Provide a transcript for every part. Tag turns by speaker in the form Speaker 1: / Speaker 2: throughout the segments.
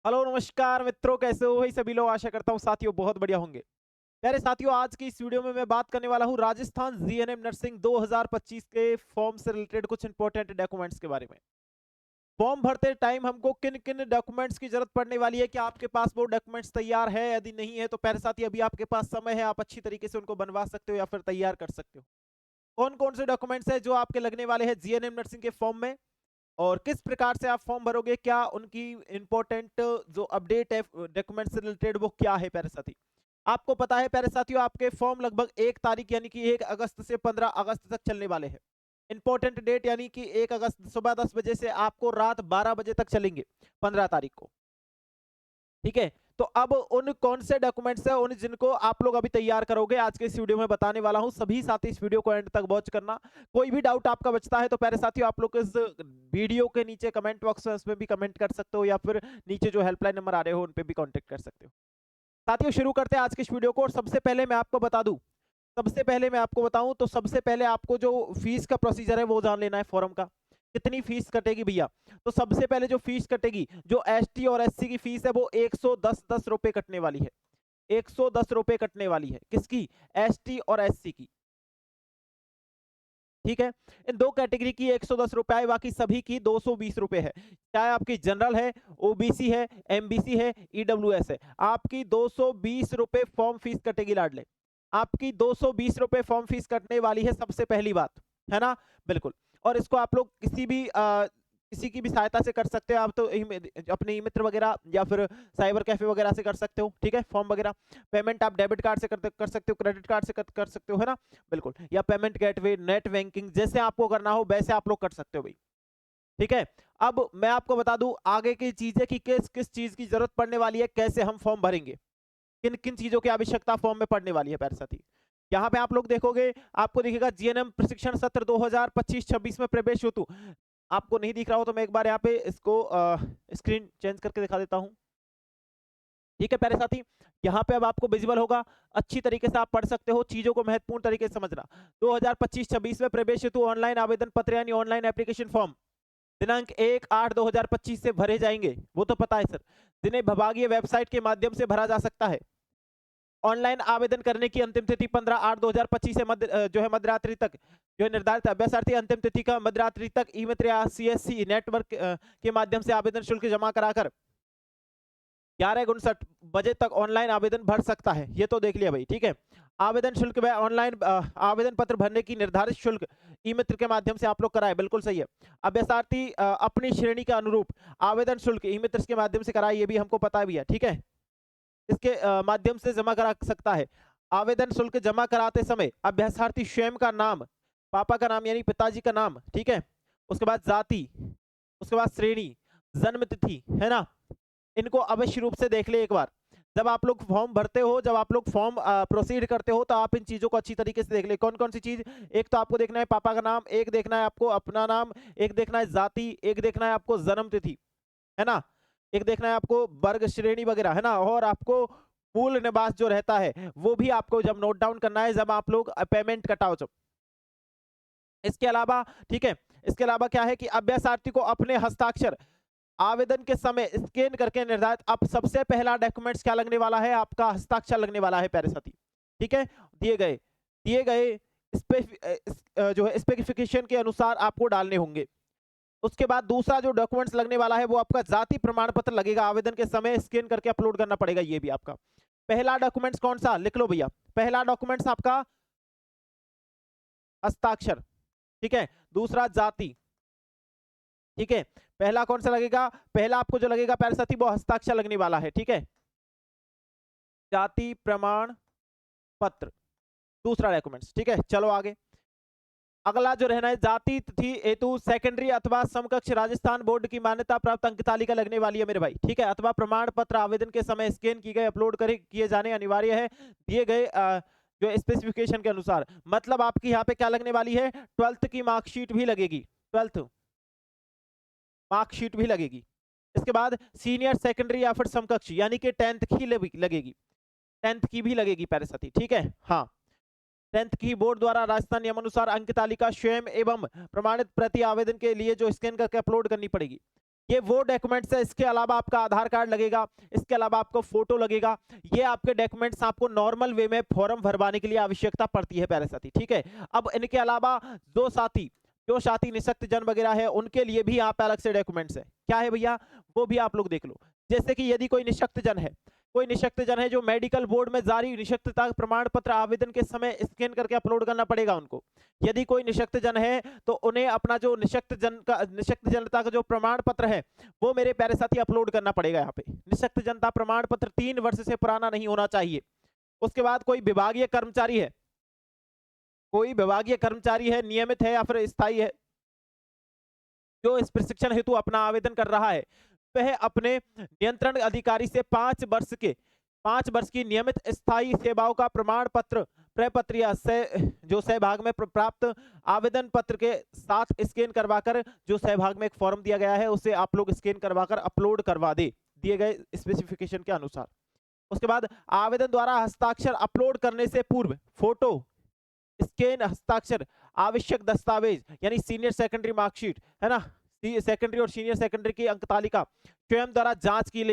Speaker 1: Hello नमस्कार मित्रों, कैसे हो भाई सभी लोग। आशा करता हूँ साथियों बहुत बढ़िया होंगे। प्यारे साथियों, आज की इस वीडियो में मैं बात करने वाला हूँ राजस्थान जीएनएम नर्सिंग 2025 के फॉर्म से रिलेटेड कुछ इंपॉर्टेंट डॉक्यूमेंट्स के बारे में। फॉर्म भरते टाइम हमको किन किन डॉक्यूमेंट्स की जरूरत पड़ने वाली है, क्या आपके पास वो डॉक्यूमेंट्स तैयार है, यदि नहीं है तो प्यारे साथी अभी आपके पास समय है, आप अच्छी तरीके से उनको बनवा सकते हो या फिर तैयार कर सकते हो। कौन कौन से डॉक्यूमेंट्स है जो आपके लगने वाले हैं जीएनएम नर्सिंग के फॉर्म में, और किस प्रकार से आप फॉर्म भरोगे, क्या उनकी इंपॉर्टेंट जो अपडेट है डॉक्यूमेंट से रिलेटेड वो क्या है प्यारे साथी। आपको पता है प्यारे साथियों, आपके फॉर्म लगभग 1 तारीख यानी कि 1 अगस्त से 15 अगस्त तक चलने वाले हैं। इंपॉर्टेंट डेट यानी कि 1 अगस्त सुबह 10 बजे से आपको रात 12 बजे तक चलेंगे 15 तारीख को। ठीक है, तो अब उन कौन से डॉक्यूमेंट्स है उन जिनको आप लोग अभी तैयार करोगे, आज के इस वीडियो में बताने वाला हूं। सभी साथी इस वीडियो को एंड तक वॉच करना। कोई भी डाउट आपका बचता है तो प्यारे साथियों आप लोग इस वीडियो के नीचे कमेंट बॉक्स है उसमें भी कमेंट कर सकते हो, या फिर नीचे जो हेल्पलाइन नंबर आ रहे हो उन पे भी कांटेक्ट कर सकते हो। साथियों शुरू करते हैं आज के इस वीडियो को। और सबसे पहले मैं आपको बता दूं, सबसे पहले मैं आपको बताऊं तो सबसे पहले आपको जो फीस का प्रोसीजर है वो जान लेना है फॉर्म का। कितनी फीस कटेगी भैया। तो सबसे पहले जो फीस कटेगी, जो एसटी और एससी की फीस है वो 110 रुपए कटने वाली है। 110 रुपए कटने वाली है किसकी, एसटी और एससी की। ठीक है, इन दो कैटेगरी की 110 रुपए है, बाकी सभी की 220 रुपए है। चाहे आपकी जनरल है, ओबीसी है, एमबीसी है, ईडब्ल्यूएस है, आपकी 220 रुपए फॉर्म फीस कटेगी लाडले। आपकी 220 रुपए फॉर्म फीस कटने वाली है, सबसे पहली बात है ना। बिल्कुल। और इसको आप लोग किसी की भी सहायता से कर सकते हो। आप तो अपने ई मित्र वगैरह या फिर साइबर कैफे वगैरह से कर सकते हो। ठीक है, फॉर्म वगैरह पेमेंट आप डेबिट कार्ड से कर सकते हो, क्रेडिट कार्ड से कर सकते हो, है ना। बिल्कुल, या पेमेंट गेटवे, नेट बैंकिंग, जैसे आपको करना हो वैसे आप लोग कर सकते हो भाई। ठीक है, अब मैं आपको बता दूं आगे की चीजें कि किस किस चीज की जरूरत पड़ने वाली है, कैसे हम फॉर्म भरेंगे, किन किन चीजों की आवश्यकता फॉर्म में पड़ने वाली है प्यारे साथी। यहाँ पे आप लोग देखोगे, आपको दिखेगा जीएनएम प्रशिक्षण सत्र 2025-26 में प्रवेश हेतु। आपको नहीं दिख रहा हो तो मैं एक बार यहाँ पे इसको स्क्रीन चेंज करके दिखा देता हूँ। ठीक है प्यारे साथी, यहाँ पे अब आपको विजिबल होगा, अच्छी तरीके से आप पढ़ सकते हो, चीजों को महत्वपूर्ण तरीके से समझना। 2025-26 में प्रवेश हेतु ऑनलाइन आवेदन पत्र यानी ऑनलाइन एप्लीकेशन फॉर्म दिनांक 1/8/2025 से भरे जाएंगे, वो तो पता है सर। जिन्हें विभागीय वेबसाइट के माध्यम से भरा जा सकता है। ऑनलाइन आवेदन करने की अंतिम तिथि 15/8/2025 से जो है मध्यरात्रि तक जो है निर्धारित। अभ्यर्थी अंतिम तिथि का मध्यरात्रि तक ई मित्र या सीएससी नेटवर्क के माध्यम से आवेदन शुल्क जमा कराकर 11:59 बजे तक ऑनलाइन आवेदन भर सकता है। ये तो देख लिया भाई। ठीक है, आवेदन शुल्क व ऑनलाइन आवेदन पत्र भरने की निर्धारित शुल्क ई मित्र के माध्यम से आप लोग कराए, बिल्कुल सही है। अभ्यर्थी अपनी श्रेणी के अनुरूप आवेदन शुल्क ई मित्र के माध्यम से कराए, ये भी हमको पता भी है। ठीक है, इसके माध्यम से जमा करा सकता है। आवेदन शुल्क जमा कराते समय अभ्यर्थी स्वयं का नाम, पापा का नाम यानी पिताजी का नाम, ठीक है, उसके बाद जाति, उसके बाद श्रेणी, जन्म तिथि, है ना, इनको अवश्य रूप से देख ले एक बार। जब आप लोग फॉर्म भरते हो, जब आप लोग फॉर्म प्रोसीड करते हो तो आप इन चीजों को अच्छी तरीके से देख ले। कौन कौन सी चीज, एक तो आपको देखना है पापा का नाम, एक देखना है आपको अपना नाम, एक देखना है जाति, एक देखना है आपको जन्म तिथि, है ना, एक देखना है आपको वर्ग श्रेणी वगैरह, है ना, और आपको मूल निवास जो रहता है वो भी आपको जब नोट डाउन करना है जब आप लोग पेमेंट कटाओ जब। इसके अलावा, ठीक है, इसके अलावा क्या है कि अभ्यर्थी को अपने हस्ताक्षर आवेदन के समय स्कैन करके निर्धारित। अब सबसे पहला डॉक्यूमेंट्स क्या लगने वाला है, आपका हस्ताक्षर लगने वाला है प्यारे साथी। ठीक है, दिए गए जो है स्पेसिफिकेशन के अनुसार आपको डालने होंगे। उसके बाद दूसरा जो डॉक्यूमेंट्स लगने वाला है वो आपका जाति प्रमाण पत्र लगेगा, आवेदन के समय स्कैन करके अपलोड करना पड़ेगा, ये भी आपका पहला डॉक्यूमेंट्स कौन सा, लिख लो भैया, पहला डॉक्यूमेंट्स आपका हस्ताक्षर। ठीक है, दूसरा जाति। ठीक है, पहला कौन सा लगेगा, पहला आपको जो लगेगा प्यारे साथी वो हस्ताक्षर लगने वाला है। ठीक है, जाति प्रमाण पत्र, दूसरा डॉक्यूमेंट्स। ठीक है, चलो आगे। अगला जो रहना है जाति तिथि हेतु सेकेंडरी अथवा समकक्ष राजस्थान बोर्ड की मान्यता प्राप्त अंक तालिका लगने वाली है मेरे भाई। ठीक है, अथवा प्रमाण पत्र आवेदन के समय स्कैन की गए अपलोड करे किए जाने अनिवार्य है, दिए गए जो स्पेसिफिकेशन के अनुसार। मतलब आपकी यहाँ पे क्या लगने वाली है, 12th की मार्कशीट भी लगेगी, 12th मार्कशीट भी लगेगी। इसके बाद सीनियर सेकेंडरी या फिर समकक्ष यानी कि 10th की लगेगी, 10th की भी लगेगी प्यारे साथी। ठीक है, हाँ, 10th की बोर्ड द्वारा राजस्थान नियमानुसार अंक तालिका स्वयं एवं प्रमाणित प्रति आवेदन के लिए जो स्कैन करके अपलोड करनी पड़ेगी। ये वो डॉक्यूमेंट्स है, इसके अलावा आपका आधार कार्ड लगेगा, इसके अलावा आपको फोटो लगेगा। ये आपके डॉक्यूमेंट्स आपको नॉर्मल वे में फॉर्म भरवाने के लिए आवश्यकता पड़ती है प्यारे साथी, ठीक है। अब इनके अलावा जो साथी निःशक्त जन वगैरह है उनके लिए भी यहाँ पे अलग से डॉक्यूमेंट्स है। क्या है भैया, वो भी आप लोग देख लो। जैसे कि यदि कोई निःशक्त जन है जो मेडिकल बोर्ड में जारी निःशक्तता प्रमाण पत्र आवेदन के समय स्कैन करके अपलोड करना पड़ेगा उनको। यदि कोई निःशक्त जन है तो उन्हें अपना जो निःशक्त जनता का जो प्रमाण पत्र है वो मेरे प्यारे साथी अपलोड करना पड़ेगा। यहाँ पे निःशक्त जनता प्रमाण पत्र 3 वर्ष से पुराना नहीं होना चाहिए। उसके बाद कोई विभागीय कर्मचारी है, नियमित है या फिर स्थायी है, जो इस प्रशिक्षण हेतु अपना आवेदन कर रहा है, वह अपने नियंत्रण अधिकारी से 5 वर्ष की नियमित स्थायी सेवाओं का प्रमाण पत्र प्रपत्र या जो सहभाग में प्राप्त आवेदन पत्र के साथ स्कैन करवाकर, जो सहभाग में एक फॉर्म दिया गया है उसे आप लोग स्कैन करवाकर अपलोड करवा दे दिए गए स्पेसिफिकेशन के अनुसार। उसके बाद आवेदन द्वारा हस्ताक्षर अपलोड करने से पूर्व फोटो, स्कैन, हस्ताक्षर, आवश्यक दस्तावेज यानी सीनियर सेकेंडरी मार्कशीट है ना, सेकेंडरी और सीनियर सेकेंडरी की अंक तालिका स्वयं द्वारा जांच की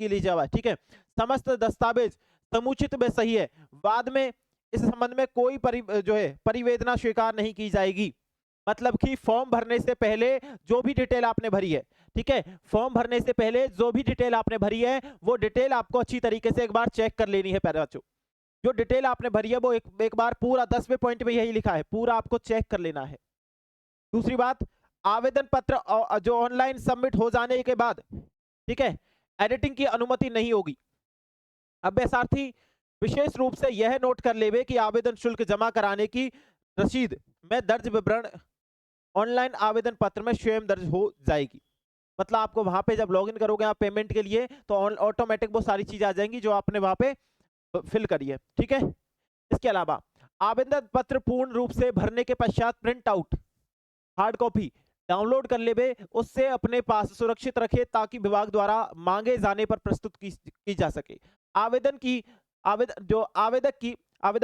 Speaker 1: ली जाए, ठीक है। समस्त दस्तावेज समुचित में सही है, बाद में इस संबंध में कोई परिवेदना स्वीकार नहीं की जाएगी। मतलब कि फॉर्म भरने से पहले जो भी डिटेल आपने भरी है, ठीक है, फॉर्म भरने से पहले जो भी डिटेल आपने भरी है वो डिटेल आपको अच्छी तरीके से एक बार चेक कर लेनी है प्यारे बच्चों। जो डिटेल आपने भरी है वो एक बार पूरा 10वें पॉइंट में यही लिखा है, पूरा आपको चेक कर लेना है। दूसरी बात, आवेदन पत्र जो ऑनलाइन सबमिट हो जाने के बाद, ठीक है, एडिटिंग की अनुमति नहीं होगी। अभ्यर्थी विशेष रूप से यह नोट कर लेवे कि आवेदन शुल्क जमा कराने की रसीद में दर्ज विवरण ऑनलाइन आवेदन पत्र में स्वयं दर्ज हो जाएगी। मतलब आपको वहां पे जब लॉगिन करोगे आप पेमेंट के लिए तो ऑटोमेटिक वो सारी चीजें आ जाएंगी जो आपने वहां पे फिल करी है, ठीक है। इसके अलावा आवेदन पत्र पूर्ण रूप से भरने के पश्चात print out hard copy download कर लेवे, उससे अपने पास सुरक्षित रखे ताकि विभाग द्वारा मांगे जाने पर प्रस्तुत की जा सके। आवेदक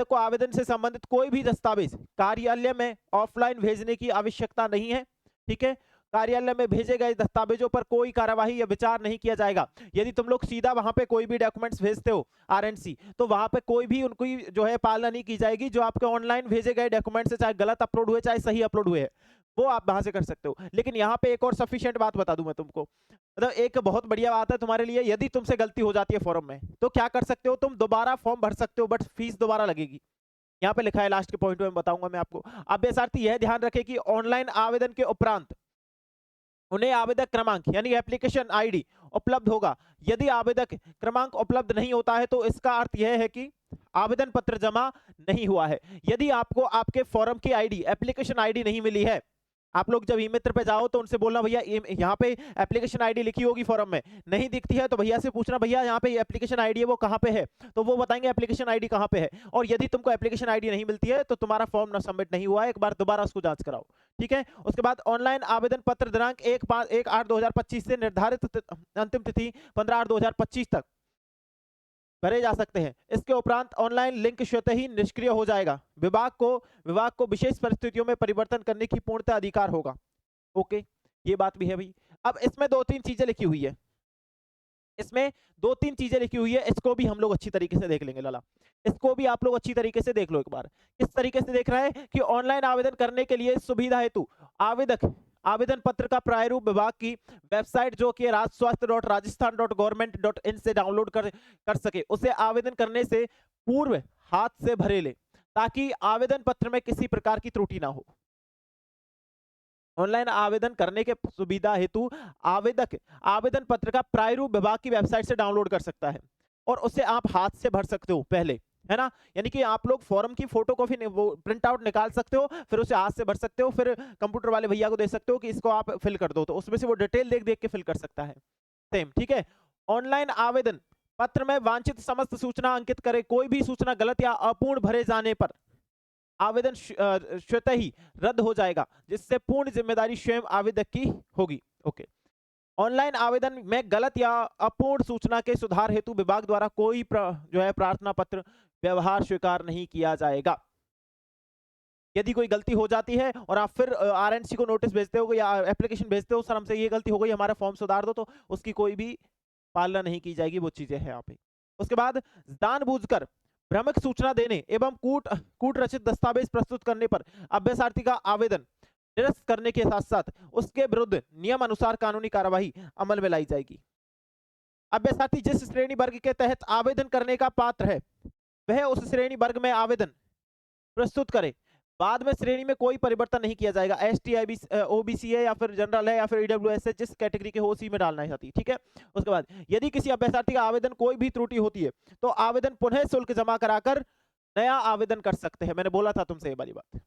Speaker 1: को आवेदन से संबंधित कोई भी दस्तावेज कार्यालय में ऑफलाइन भेजने की आवश्यकता नहीं है, ठीक है। कार्यालय में भेजे गए दस्तावेजों पर कोई कार्यवाही या विचार नहीं किया जाएगा। यदि तुम लोग सीधा वहां पे कोई भी डॉक्यूमेंट्स भेजते हो आरएनसी, तो वहां पे कोई भी उनकी जो है पालना नहीं की जाएगी। जो आपके ऑनलाइन भेजे गए डॉक्यूमेंट्स है, चाहे गलत अपलोड हुए चाहे सही अपलोड हुए, वो आप वहां से कर सकते हो। लेकिन यहाँ पे एक और सफिशिएंट बात बता दूं मैं तुमको, मतलब एक बहुत बढ़िया बात है तुम्हारे लिए। यदि तुमसे गलती हो जाती है फॉर्म में तो क्या कर सकते हो, तुम दोबारा फॉर्म भर सकते हो, बट फीस दोबारा लगेगी। यहाँ पे लिखा है लास्ट के पॉइंट में बताऊंगा मैं आपको। अभ्यर्थी यह ध्यान रखे कि ऑनलाइन आवेदन के उपरांत उन्हें आवेदक क्रमांक यानी एप्लीकेशन आईडी उपलब्ध होगा। यदि आवेदक क्रमांक उपलब्ध नहीं होता है तो इसका अर्थ यह है कि आवेदन पत्र जमा नहीं हुआ है। यदि आपको आपके फॉर्म की आईडी, एप्लीकेशन आईडी नहीं मिली है, आप लोग जब ई मित्र पे जाओ तो उनसे बोलना भैया यहाँ पे एप्लीकेशन आईडी लिखी होगी फॉर्म में, नहीं दिखती है तो भैया से पूछना भैया यहाँ पे एप्लीकेशन आईडी है वो कहाँ पे है, तो वो बताएंगे एप्लीकेशन आईडी कहाँ पे है। और यदि तुमको एप्लीकेशन आईडी नहीं मिलती है तो तुम्हारा फॉर्म ना सबमिट नहीं हुआ है, एक बार दोबारा उसको जांच कराओ, ठीक है। उसके बाद ऑनलाइन आवेदन पत्र दिनांक 1/8/2025 से निर्धारित अंतिम तिथि 15/8/2025 तक भरे जा सकते हैं। इसके उपरांत ऑनलाइन लिंक स्वतः ही निष्क्रिय हो जाएगा। विभाग को विशेष परिस्थितियों में परिवर्तन करने की पूर्णतः अधिकार होगा। ओके, ये बात भी है भाई। अब इसमें 2-3 चीजें लिखी हुई है, इसको भी हम लोग अच्छी तरीके से देख लेंगे लाला। इसको भी आप लोग अच्छी तरीके से देख लो एक बार। किस तरीके से देख रहा है कि ऑनलाइन आवेदन करने के लिए सुविधा हेतु आवेदन पत्र का प्रारूप विभाग की वेबसाइट जो कि rajswasth.rajasthan.government.in से डाउनलोड कर सके, उसे आवेदन करने से पूर्व हाथ से भरे ले ताकि आवेदन पत्र में किसी प्रकार की त्रुटि ना हो। ऑनलाइन आवेदन करने के सुविधा हेतु आवेदक आवेदन पत्र का प्रारूप विभाग की वेबसाइट से डाउनलोड कर सकता है और उसे आप हाथ से भर सकते हो पहले, है ना। यानी कि आप लोग फॉर्म की फोटो कॉपी प्रिंट आउट निकाल सकते हो, फिर उसे हाथ से भर सकते हो, फिर कंप्यूटर वाले भैया को दे सकते हो कि इसको आप फिल कर दो, तो उसमें से वो डिटेल देख देख के फिल कर सकता है सेम, ठीक है। ऑनलाइन आवेदन पत्र में वांछित समस्त सूचना अंकित करे। कोई भी सूचना गलत या अपूर्ण भरे जाने पर आवेदन स्वतः ही रद्द हो जाएगा, जिससे पूर्ण जिम्मेदारी स्वयं आवेदक की होगी। ओके, ऑनलाइन आवेदन में गलत या अपूर्ण सूचना के सुधार हेतु विभाग द्वारा कोई जो है प्रार्थना पत्र व्यवहार स्वीकार नहीं किया जाएगा। यदि कोई गलती हो जाती है और आप फिर आरएनसी को नोटिस भेजते हो या एप्लीकेशन भेजते हो, सर हमसे ये गलती हो गई, हमारा फॉर्म सुधार दो, तो उसकी कोई भी पालना नहीं की जाएगी, वो चीजें हैं यहाँ पे। उसके बाद जानबूझकर भ्रामक सूचना देने एवं कूट रचित दस्तावेज प्रस्तुत करने पर अभ्यर्थी का आवेदन निरस्त करने के साथ साथ उसके विरुद्ध नियम अनुसार कानूनी कार्यवाही अमल में लाई जाएगी। अभ्यर्थी जिस श्रेणी वर्ग के तहत आवेदन करने का पात्र है वह उस श्रेणी वर्ग में आवेदन प्रस्तुत करे। बाद में श्रेणी में कोई परिवर्तन नहीं किया जाएगा। एसटी, ओबीसी है या फिर जनरल है या फिर ईडब्ल्यूएस है, जिस कैटेगरी के हो उसी में डालना है साथी, ठीक है। उसके बाद यदि किसी अभ्यर्थी का आवेदन कोई भी त्रुटि होती है तो आवेदन पुनः शुल्क जमा कराकर नया आवेदन कर सकते हैं। मैंने बोला था तुमसे ये वाली बात।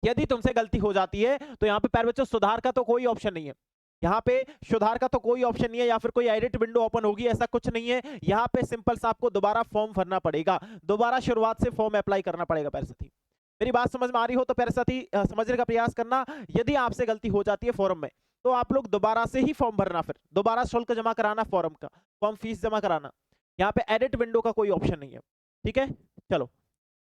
Speaker 1: यदि तुमसे गलती हो जाती है तो यहाँ पे प्यारे बच्चों सुधार का तो कोई ऑप्शन नहीं है। यहाँ पे सुधार का तो कोई ऑप्शन नहीं है या फिर कोई एडिट विंडो ओपन होगी, ऐसा कुछ नहीं है। यहाँ पे सिंपल सा आपको दोबारा फॉर्म भरना पड़ेगा, दोबारा शुरुआत से फॉर्म अप्लाई करना पड़ेगा प्यारे साथी। मेरी बात समझ में आ रही हो तो प्यारे साथी समझने का प्रयास करना। यदि आपसे गलती हो जाती है फॉर्म में तो आप लोग दोबारा से ही फॉर्म भरना, फिर दोबारा शुल्क जमा कराना, फॉर्म का फॉर्म फीस जमा कराना। यहाँ पे एडिट विंडो का कोई ऑप्शन नहीं है, ठीक है। चलो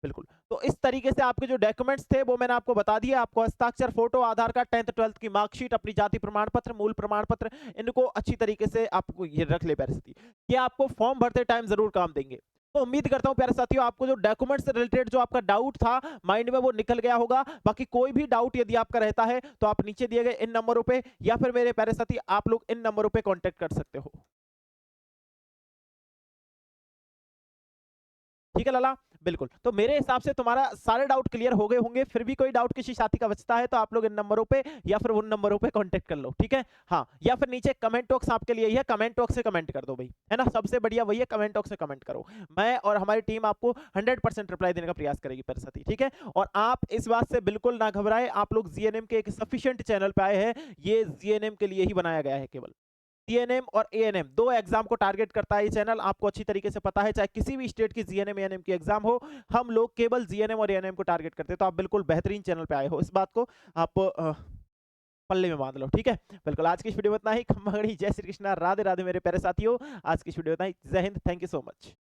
Speaker 1: बिल्कुल, तो इस तरीके से आपके जो डॉक्यूमेंट्स थे वो मैंने आपको बता दिया। आपको हस्ताक्षर, फोटो, आधार कार्ड, 10th 12th की मार्कशीट, अपनी जाति प्रमाण पत्र, मूल प्रमाण पत्र, इनको अच्छी तरीके से आपको ये रख ले प्यारे साथी, ये आपको फॉर्म भरते टाइम जरूर काम देंगे। तो उम्मीद करता हूं प्यारे साथियों आपको जो डॉक्यूमेंट्स से रिलेटेड जो आपका डाउट था माइंड में वो निकल गया होगा। बाकी कोई भी डाउट यदि आपका रहता है तो आप नीचे दिए गए इन नंबरों पे या फिर मेरे प्यारे साथी आप लोग इन नंबरों पे कांटेक्ट कर सकते हो, ठीक है लाला। बिल्कुल, तो मेरे हिसाब से तुम्हारा सारे डाउट क्लियर हो गए होंगे। फिर भी कोई डाउट किसी साथी का बचता है तो आप लोग इन नंबरों पे या फिर उन नंबरों पे कांटेक्ट कर लो, ठीक है। हाँ, या फिर नीचे कमेंट बॉक्स आपके लिए ही है, कमेंट बॉक्स से कमेंट कर दो भाई, है ना। सबसे बढ़िया वही है, कमेंट बॉक्स से कमेंट करो। मैं और हमारी टीम आपको 100% रिप्लाई देने का प्रयास करेगी प्यारे साथी, ठीक है। और आप इस बात से बिल्कुल ना घबराएं, आप लोग जीएनएम के एक सफिशिएंट चैनल पे आए हैं, ये जीएनएम के लिए ही बनाया गया है केवल। जीएनएम और एएनएम दो एग्जाम को टारगेट करता है ये चैनल, आपको अच्छी तरीके से पता है। चाहे किसी भी स्टेट की जीएनएम एएनएम की एग्जाम हो, हम लोग केवल जीएनएम और एएनएम को टारगेट करते हैं। तो आप बिल्कुल बेहतरीन चैनल पे आए हो, इस बात को आप पल्ले में बांध लो, ठीक है। बिल्कुल, आज की इस वीडियो में इतना ही। खम्मा गढ़ी, जय श्री कृष्णा, राधे राधे मेरे प्यारे साथियों। आज की इस वीडियो में इतना ही। जय Hind, thank you so much.